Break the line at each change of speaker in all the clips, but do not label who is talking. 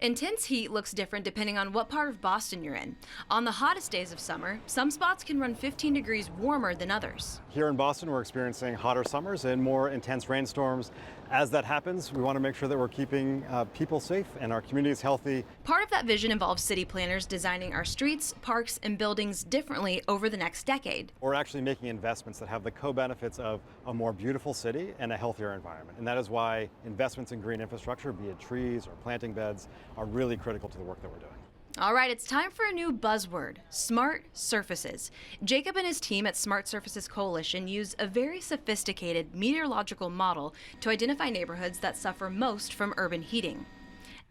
Intense heat looks different depending on what part of Boston you're in. On the hottest days of summer, some spots can run 15 degrees warmer than others.
Here in Boston, we're experiencing hotter summers and more intense rainstorms. As that happens, we want to make sure that we're keeping people safe and our communities healthy.
Part of that vision involves city planners designing our streets, parks, and buildings differently over the next decade.
We're actually making investments that have the co-benefits of a more beautiful city and a healthier environment. And that is why investments in green infrastructure, be it trees or planting beds, are really critical to the work that we're doing.
All right, it's time for a new buzzword, smart surfaces. Jacob and his team at Smart Surfaces Coalition use a very sophisticated meteorological model to identify neighborhoods that suffer most from urban heating.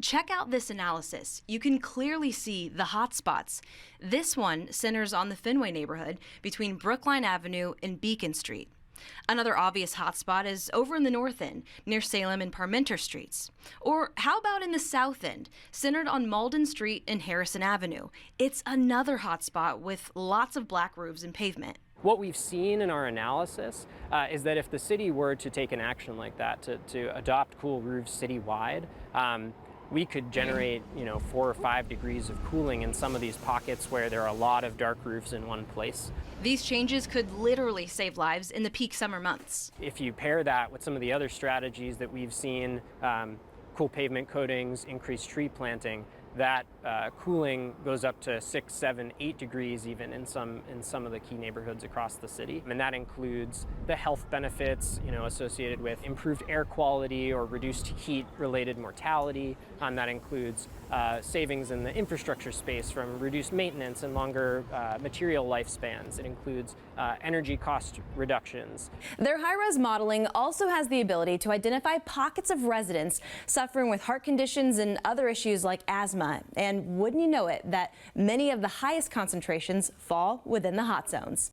Check out this analysis. You can clearly see the hot spots. This one centers on the Fenway neighborhood between Brookline Avenue and Beacon Street. Another obvious hotspot is over in the north end, near Salem and Parmenter Streets. Or how about in the south end, centered on Malden Street and Harrison Avenue? It's another hotspot with lots of black roofs and pavement.
What we've seen in our analysis is that if the city were to take an action like that, to adopt cool roofs citywide, we could generate, 4 or 5 degrees of cooling in some of these pockets where there are a lot of dark roofs in one place.
These changes could literally save lives in the peak summer months.
If you pair that with some of the other strategies that we've seen, cool pavement coatings, increased tree planting, that cooling goes up to 6, 7, 8 degrees even in some of the key neighborhoods across the city. And that includes the health benefits, associated with improved air quality or reduced heat-related mortality. That includes savings in the infrastructure space from reduced maintenance and longer material lifespans. It includes energy cost reductions.
Their high-res modeling also has the ability to identify pockets of residents suffering with heart conditions and other issues like asthma. And wouldn't you know it, that many of the highest concentrations fall within the hot zones.